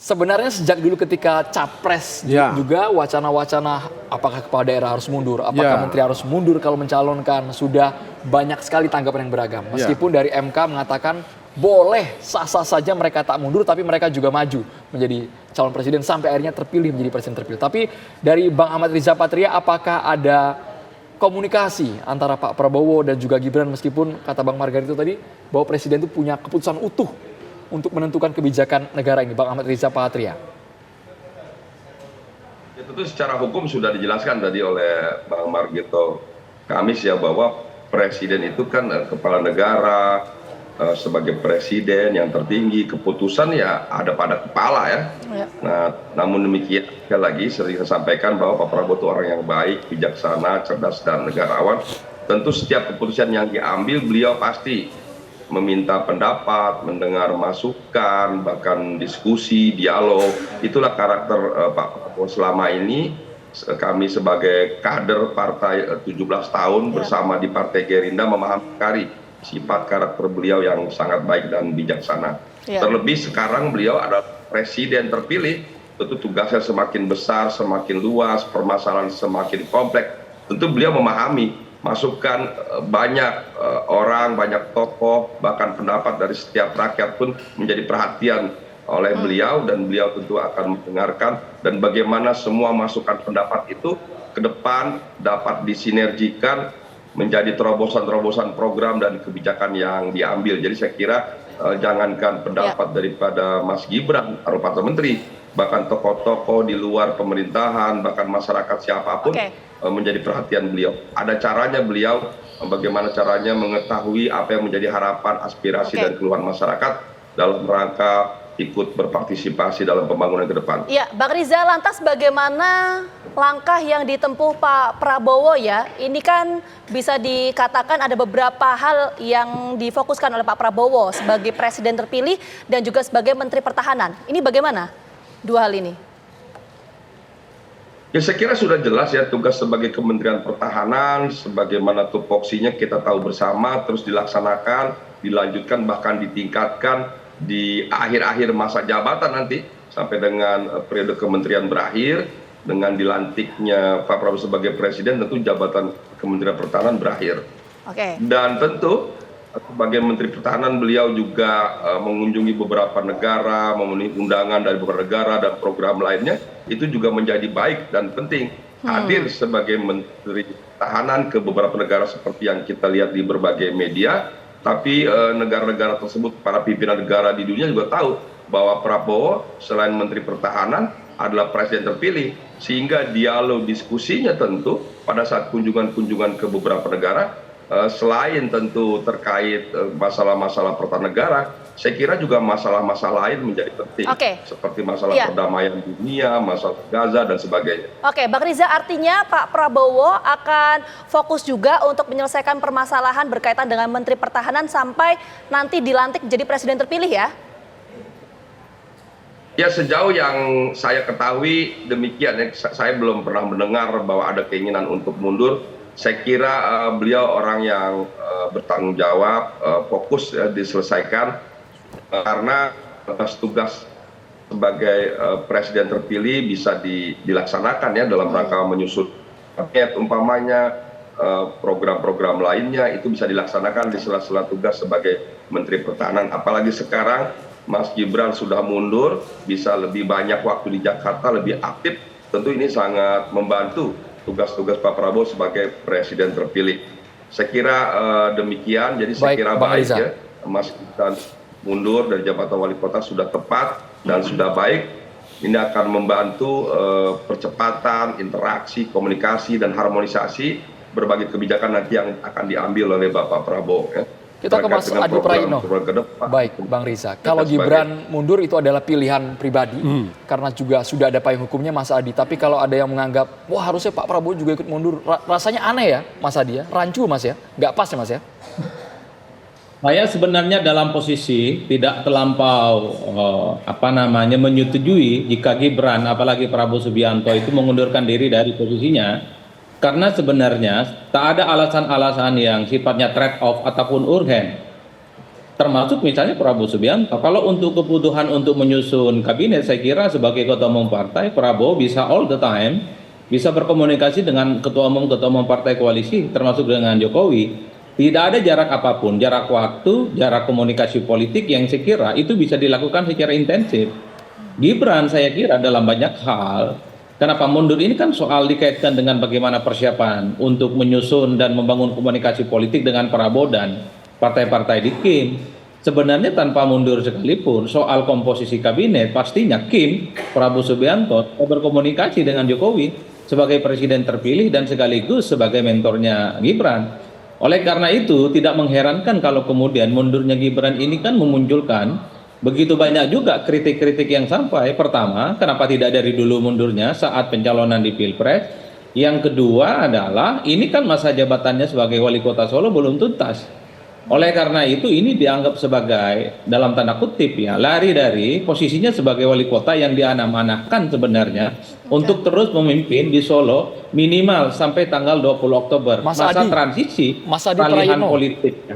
Sebenarnya sejak dulu ketika capres juga wacana-wacana apakah kepala daerah harus mundur, apakah menteri harus mundur kalau mencalonkan, sudah banyak sekali tanggapan yang beragam. Meskipun dari MK mengatakan boleh sah-sah saja mereka tak mundur, tapi mereka juga maju menjadi calon presiden sampai akhirnya terpilih menjadi presiden terpilih. Tapi dari Bang Ahmad Riza Patria, apakah ada komunikasi antara Pak Prabowo dan juga Gibran, meskipun kata Bang Margarito tadi bahwa presiden itu punya keputusan utuh untuk menentukan kebijakan negara ini, Bang Ahmad Riza Patria? Ya, tentu secara hukum sudah dijelaskan tadi oleh Bang Margito Kamis ya, bahwa presiden itu kan kepala negara, sebagai presiden yang tertinggi, keputusan ya ada pada kepala ya. Nah, namun demikian sekali lagi sering saya sampaikan bahwa Pak Prabowo itu orang yang baik, bijaksana, cerdas dan negarawan. Tentu setiap keputusan yang diambil beliau pasti meminta pendapat, mendengar masukan, bahkan diskusi, dialog. Itulah karakter Pak Prabowo selama ini. Kami sebagai kader partai 17 tahun bersama di Partai Gerindra memahami sekali sifat karakter beliau yang sangat baik dan bijaksana. Terlebih sekarang beliau adalah presiden terpilih, tentu tugasnya semakin besar, semakin luas, permasalahan semakin kompleks. Tentu beliau memahami masukan banyak orang, banyak tokoh, bahkan pendapat dari setiap rakyat pun menjadi perhatian oleh beliau, dan beliau tentu akan mendengarkan, dan bagaimana semua masukan pendapat itu ke depan dapat disinergikan menjadi terobosan-terobosan program dan kebijakan yang diambil. Jadi saya kira jangankan pendapat daripada Mas Gibran atau Pak Menteri, bahkan tokoh-tokoh di luar pemerintahan, bahkan masyarakat siapapun menjadi perhatian beliau. Ada caranya beliau, bagaimana caranya mengetahui apa yang menjadi harapan, aspirasi dan keluhan masyarakat dalam rangka ikut berpartisipasi dalam pembangunan ke depan. Ya, Bang Riza, lantas bagaimana langkah yang ditempuh Pak Prabowo ya? Ini kan bisa dikatakan ada beberapa hal yang difokuskan oleh Pak Prabowo sebagai presiden terpilih dan juga sebagai Menteri Pertahanan. Ini bagaimana dua hal ini? Ya, saya kira sudah jelas ya, tugas sebagai Kementerian Pertahanan, sebagaimana tupoksinya kita tahu bersama, terus dilaksanakan, dilanjutkan, bahkan ditingkatkan di akhir-akhir masa jabatan nanti, sampai dengan periode kementerian berakhir, dengan dilantiknya Pak Prabowo sebagai presiden, tentu jabatan Kementerian Pertahanan berakhir. Dan tentu sebagai Menteri Pertahanan beliau juga mengunjungi beberapa negara, memenuhi undangan dari beberapa negara dan program lainnya. Itu juga menjadi baik dan penting. Hadir sebagai Menteri Pertahanan ke beberapa negara seperti yang kita lihat di berbagai media. Tapi negara-negara tersebut, para pimpinan negara di dunia juga tahu bahwa Prabowo selain Menteri Pertahanan adalah presiden terpilih. Sehingga dialog diskusinya tentu pada saat kunjungan-kunjungan ke beberapa negara, selain tentu terkait masalah-masalah pertahanan negara, saya kira juga masalah-masalah lain menjadi penting, seperti masalah perdamaian dunia, masalah Gaza dan sebagainya. Oke, Bang Riza, artinya Pak Prabowo akan fokus juga untuk menyelesaikan permasalahan berkaitan dengan Menteri Pertahanan sampai nanti dilantik jadi presiden terpilih ya? Ya, sejauh yang saya ketahui demikian. Saya belum pernah mendengar bahwa ada keinginan untuk mundur. Saya kira beliau orang yang bertanggung jawab, fokus diselesaikan, karena tugas sebagai presiden terpilih bisa dilaksanakan ya dalam rangka menyusun paket umpamanya, program-program lainnya itu bisa dilaksanakan di sela-sela tugas sebagai Menteri Pertahanan. Apalagi sekarang Mas Gibran sudah mundur, bisa lebih banyak waktu di Jakarta, lebih aktif, tentu ini sangat membantu tugas-tugas Pak Prabowo sebagai presiden terpilih. Saya kira demikian, jadi saya kira baik ya, Mas Gibran mundur dari jabatan wali kota sudah tepat dan sudah baik. Ini akan membantu percepatan interaksi, komunikasi dan harmonisasi berbagai kebijakan nanti yang akan diambil oleh Bapak Prabowo ya. Kita ke Mas Adi Praitno. Baik, Bang Riza. Kalau Gibran mundur itu adalah pilihan pribadi, karena juga sudah ada payung hukumnya, Mas Adi. Tapi kalau ada yang menganggap, wah harusnya Pak Prabowo juga ikut mundur, rasanya aneh ya, Mas Adi ya? Rancu Mas ya? Nggak pas ya Mas ya? Saya sebenarnya dalam posisi tidak terlampau menyetujui jika Gibran, apalagi Prabowo Subianto itu mengundurkan diri dari posisinya. Karena sebenarnya tak ada alasan-alasan yang sifatnya trade off ataupun urgen. termasuk misalnya Prabowo Subianto. Kalau untuk kebutuhan untuk menyusun kabinet, saya kira sebagai ketua umum partai, Prabowo bisa all the time, bisa berkomunikasi dengan ketua umum partai koalisi, termasuk dengan Jokowi. Tidak ada jarak apapun, jarak waktu, jarak komunikasi politik yang saya kira itu bisa dilakukan secara intensif. Gibran saya kira dalam banyak hal, kenapa mundur ini kan soal dikaitkan dengan bagaimana persiapan untuk menyusun dan membangun komunikasi politik dengan Prabowo dan partai-partai di Kim. Sebenarnya tanpa mundur sekalipun soal komposisi kabinet, pastinya Kim, Prabowo Subianto berkomunikasi dengan Jokowi sebagai presiden terpilih dan sekaligus sebagai mentornya Gibran. Oleh karena itu tidak mengherankan kalau kemudian mundurnya Gibran ini kan memunculkan begitu banyak juga kritik-kritik yang sampai. Pertama, kenapa tidak dari dulu mundurnya saat pencalonan di Pilpres? Yang kedua adalah ini kan masa jabatannya sebagai wali kota Solo belum tuntas. Oleh karena itu ini dianggap sebagai dalam tanda kutip ya lari dari posisinya sebagai wali kota yang diamanahkan sebenarnya untuk terus memimpin di Solo minimal sampai tanggal 20 Oktober masa transisi peralihan politik.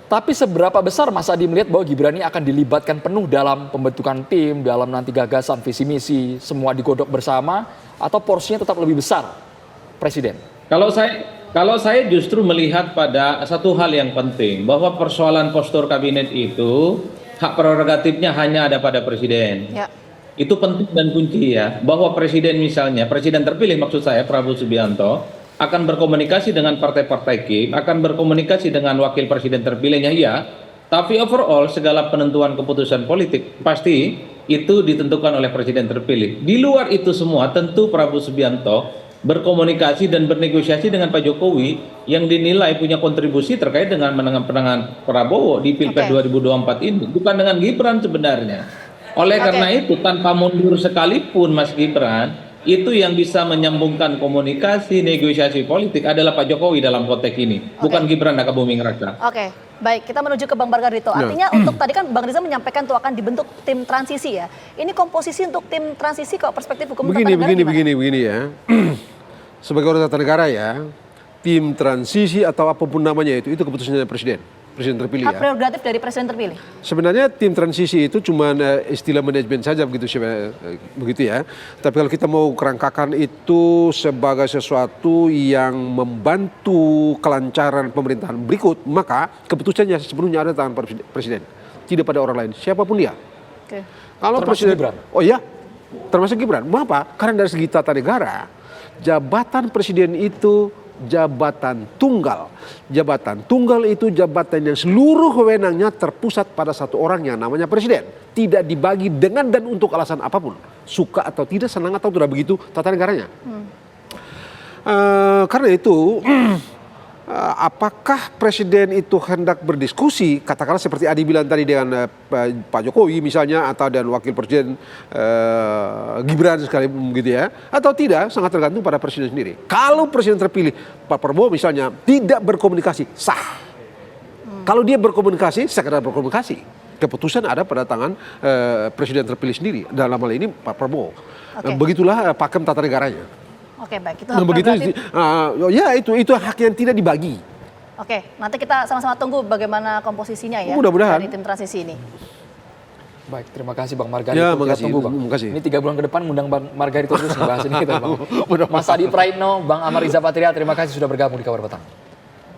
Tapi seberapa besar Mas Adi melihat bahwa Gibran ini akan dilibatkan penuh dalam pembentukan tim, dalam nanti gagasan, visi misi, semua digodok bersama, atau porsinya tetap lebih besar Presiden? Kalau saya justru melihat pada satu hal yang penting, bahwa persoalan postur kabinet itu hak prerogatifnya hanya ada pada Presiden. Ya. Itu penting dan kunci ya, bahwa Presiden misalnya, Presiden terpilih maksud saya Prabowo Subianto, akan berkomunikasi dengan partai-partai Kim, akan berkomunikasi dengan wakil Presiden terpilihnya ya, tapi overall segala penentuan keputusan politik pasti itu ditentukan oleh Presiden terpilih. Di luar itu semua tentu Prabowo Subianto berkomunikasi dan bernegosiasi dengan Pak Jokowi yang dinilai punya kontribusi terkait dengan menangan Prabowo di Pilpres 2024 ini, bukan dengan Gibran sebenarnya. Oleh karena itu tanpa mundur sekalipun Mas Gibran, itu yang bisa menyambungkan komunikasi, negosiasi politik adalah Pak Jokowi dalam konteks ini, bukan Gibran Raka Buming Raka. Oke, baik, kita menuju ke Bang Margarito. Artinya untuk tadi kan Bang Riza menyampaikan tuh akan dibentuk tim transisi ya. Ini komposisi untuk tim transisi kok perspektif hukum begini ya. Sebagai orang tata negara ya, tim transisi atau apapun namanya itu keputusannya presiden terpilih. Hak prerogatif dari presiden terpilih. Sebenarnya tim transisi itu cuma istilah manajemen saja begitu ya. Tapi kalau kita mau kerangkakan itu sebagai sesuatu yang membantu kelancaran pemerintahan berikut, maka keputusannya sepenuhnya ada di tangan presiden, tidak pada orang lain, siapapun dia. Oke. Kalau presiden, Gibran. Oh ya, termasuk Gibran. Mengapa? Karena dari segi tata negara, jabatan presiden itu jabatan tunggal. Jabatan tunggal itu jabatan yang seluruh wewenangnya terpusat pada satu orang yang namanya presiden. Tidak dibagi dengan dan untuk alasan apapun. Suka atau tidak, senang atau tidak, begitu tata negaranya. Karena itu, apakah presiden itu hendak berdiskusi, katakanlah seperti Adi bilang tadi dengan Pak Jokowi misalnya, atau dan wakil presiden Gibran sekali begitu ya, atau tidak, sangat tergantung pada presiden sendiri. Kalau presiden terpilih Pak Prabowo misalnya tidak berkomunikasi, sah. Kalau dia berkomunikasi, sekedar berkomunikasi, keputusan ada pada tangan presiden terpilih sendiri, dalam hal ini Pak Prabowo. Begitulah pakem tata negaranya. Oke, baik, itu hak prerogatif. Ya itu hak yang tidak dibagi. Oke, nanti kita sama-sama tunggu bagaimana komposisinya ya dari tim transisi ini. Baik, terima kasih Bang Margarito. Ya, kita tunggu Bang. Ini 3 bulan ke depan undang Bang Margarito terus membahas ini kita Bang. Mas Adi Praitno, Bang Amar Riza Patria, terima kasih sudah bergabung di Kabar Petang.